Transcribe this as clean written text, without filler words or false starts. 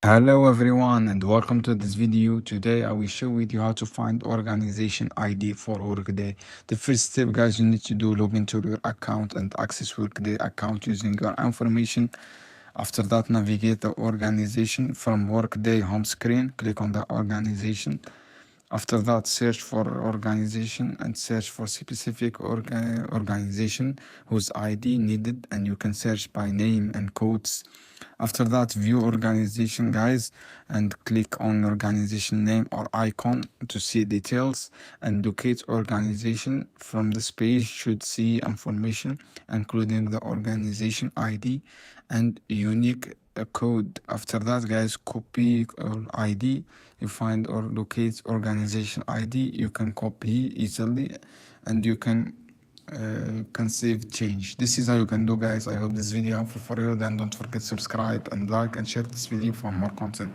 Hello everyone and welcome to this video. Today I will show you how to find organization ID for Workday. The first step, guys, you need to do log into your account and access Workday account using your information. After that, navigate the organization from Workday home screen. Click on the organization. After that, search for organization and search for specific organization whose ID needed, and you can search by name and codes. After that, view organization, guys, and click on organization name or icon to see details, and locate organization. From this page should see information including the organization ID and unique code. After that, guys, copy or ID. You find or locate organization ID, you can copy easily, and you can save change. This is how you can do, guys. I hope this video helpful for you. Then don't forget to subscribe and like and share this video for more content.